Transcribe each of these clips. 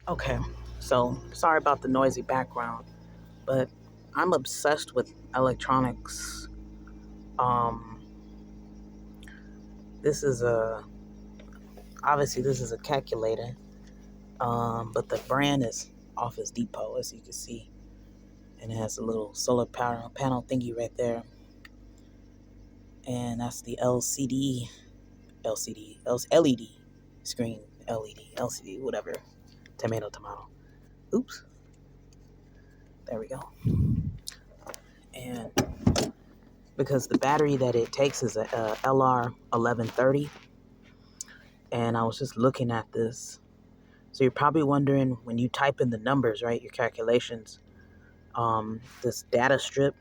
Okay, so sorry about the noisy background, but I'm obsessed with electronics. Um, this is a obviously this is a calculator, but the brand is Office Depot, as you can see, and it has a little solar panel thingy right there, and that's the LED screen, LED, LCD, whatever, tomato. Oops, there we go, and because the battery that it takes is a LR1130. And I was just looking at this. So you're probably wondering when you type in the numbers, right, your calculations, this data strip,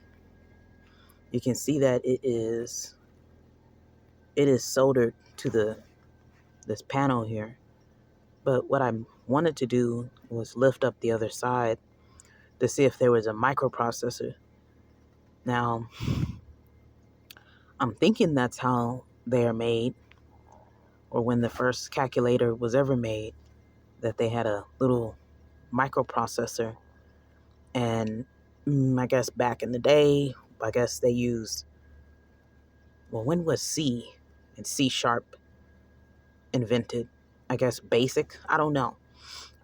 you can see that it is soldered to this panel here. But what I wanted to do was lift up the other side to see if there was a microprocessor. Now, I'm thinking that's how they are made, or when the first calculator was ever made, that they had a little microprocessor. And I guess back in the day, I guess they used, well, when was C and C sharp invented? I guess BASIC? I don't know.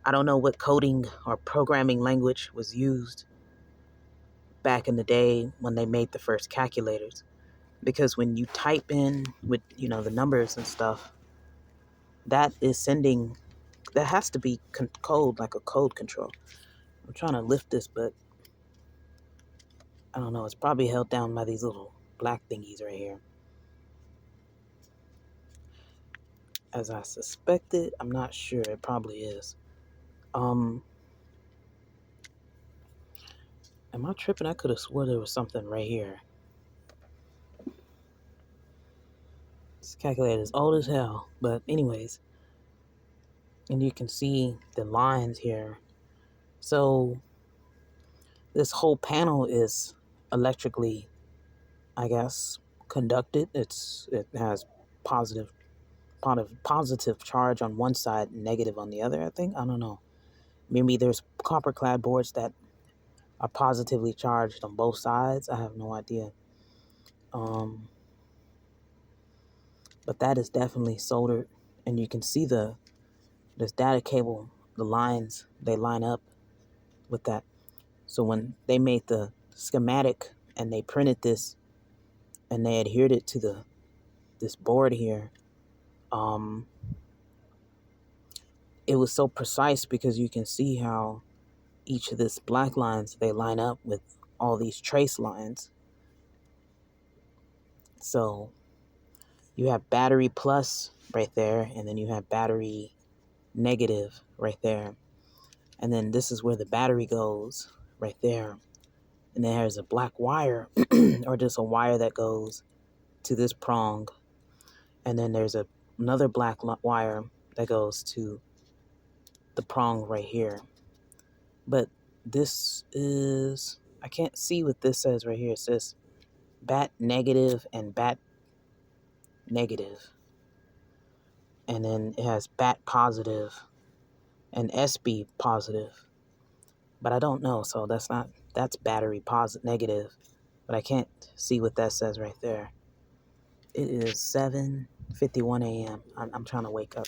I don't know what coding or programming language was used back in the day when they made the first calculators. Because when you type in with, the numbers and stuff, that is sending, that has to be code, like a code control. I'm trying to lift this, but I don't know. It's probably held down by these little black thingies right here. As I suspected, I'm not sure. It probably is. Um, am I tripping? I could have swore there was something right here. This calculator is old as hell. But anyways, and you can see the lines here. So this whole panel is electrically, I guess, conducted. It has positive positive charge on one side, negative on the other. I think, I don't know. Maybe there's copper clad boards that are positively charged on both sides. I have no idea. Um, but that is definitely soldered, and you can see this data cable, the lines, they line up with that. So when they made the schematic and they printed this and they adhered it to this board here, um, it was so precise because you can see how each of these black lines, they line up with all these trace lines. So you have battery plus right there, and then you have battery negative right there. And then this is where the battery goes right there. And then there's a black wire or just a wire that goes to this prong. And then there's another black wire that goes to the prong right here. But this is, I can't see what this says right here. It says bat negative and bat negative. And then it has bat positive and SB positive. But I don't know. So that's battery positive, negative. But I can't see what that says right there. It is 7:51 a.m. I'm trying to wake up.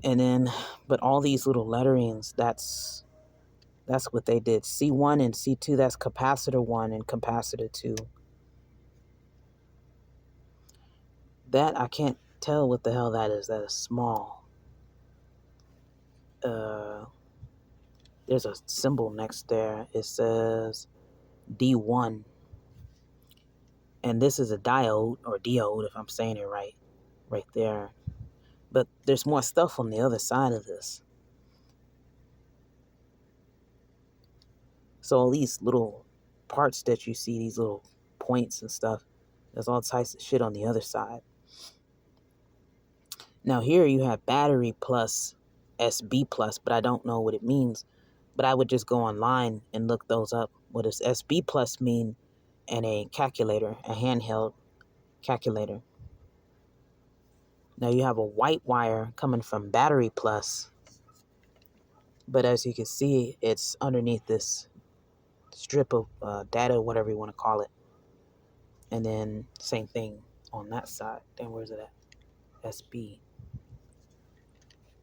And then, but all these little letterings, that's what they did. C1 and C2, that's capacitor 1 and capacitor 2. That, I can't tell what the hell that is. That is small. There's a symbol next there. It says D1. And this is a diode, or diode, if I'm saying it right there. But there's more stuff on the other side of this. So all these little parts that you see, these little points and stuff, there's all types of shit on the other side. Now here you have battery plus SB plus, but I don't know what it means. But I would just go online and look those up. What does SB plus mean in a calculator, a handheld calculator? Now you have a white wire coming from battery plus, but as you can see, it's underneath this strip of data, whatever you want to call it. And then same thing on that side. Then where's it at? SB.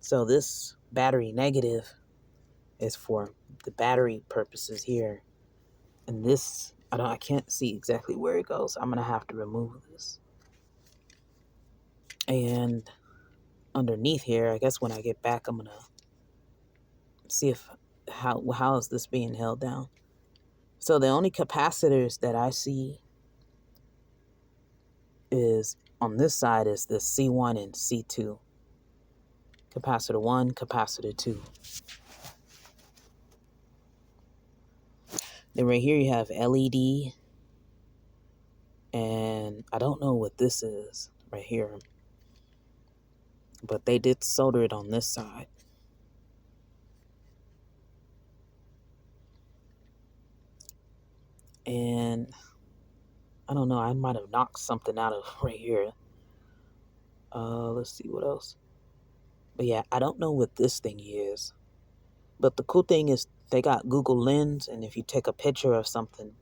So this battery negative is for the battery purposes here. And this, I can't see exactly where it goes. I'm gonna have to remove this. And underneath here, I guess when I get back, I'm gonna see if how is this being held down. So the only capacitors that I see is on this side is the C1 and C2. Capacitor 1, capacitor 2. Then right here you have LED, and I don't know what this is right here, but they did solder it on this side. And I don't know, I might have knocked something out of right here. Let's see what else. But yeah, I don't know what this thing is. But the cool thing is they got Google Lens, and if you take a picture of something,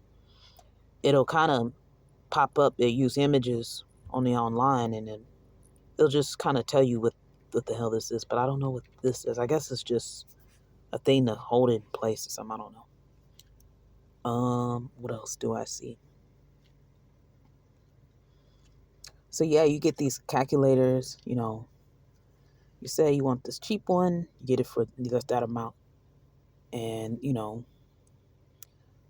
it'll kind of pop up. They use images on the online, and then it'll just kind of tell you what the hell this is. But I don't know what this is. I guess it's just a thing to hold it in place or something. I don't know. What else do I see? So yeah, you get these calculators, you know. You say you want this cheap one, you get it for just that amount. And, you know,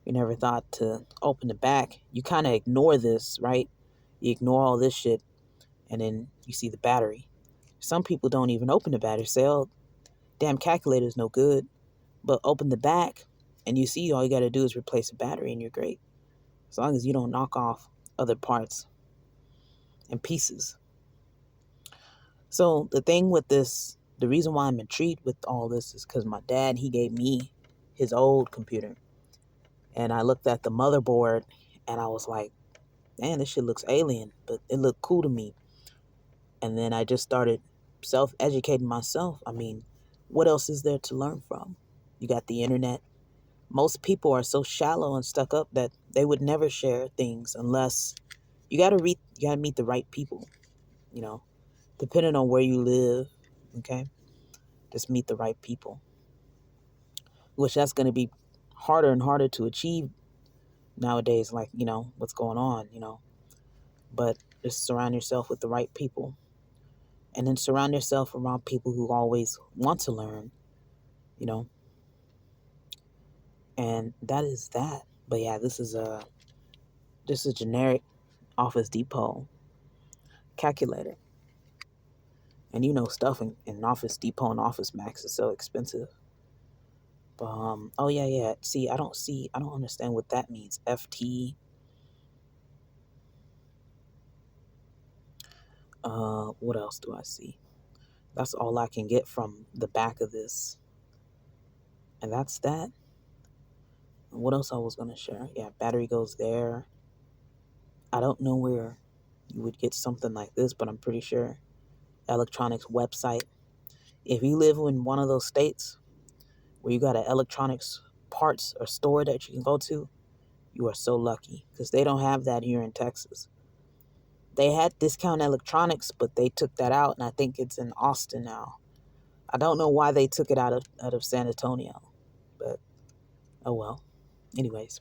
you never thought to open the back. You kind of ignore this, right? You ignore all this shit, and then you see the battery. Some people don't even open the battery. Say, oh, damn calculator's no good. But open the back, and you see all you got to do is replace the battery, and you're great. As long as you don't knock off other parts and pieces. So the thing with this, the reason why I'm intrigued with all this is because my dad, he gave me his old computer. And I looked at the motherboard, and I was like, man, this shit looks alien, but it looked cool to me. And then I just started self-educating myself. I mean, what else is there to learn from? You got the internet. Most people are so shallow and stuck up that they would never share things unless you got to meet the right people, you know, depending on where you live. Okay. Just meet the right people, which that's going to be harder and harder to achieve nowadays. Like, you know, what's going on, you know, but just surround yourself with the right people, and then surround yourself around people who always want to learn, you know, and that is that. But yeah, this is just a generic Office Depot calculator. And you know, stuff in Office Depot and Office Max is so expensive. But oh yeah. See, I don't understand what that means. FT. What else do I see? That's all I can get from the back of this. And that's that. And what else I was gonna share? Yeah, battery goes there. I don't know where you would get something like this, but I'm pretty sure electronics website. If you live in one of those states where you got an electronics parts or store that you can go to, you are so lucky, because they don't have that here in Texas. They had Discount Electronics, but they took that out, and I think it's in Austin now. I don't know why they took it out of San Antonio, but oh well. Anyways.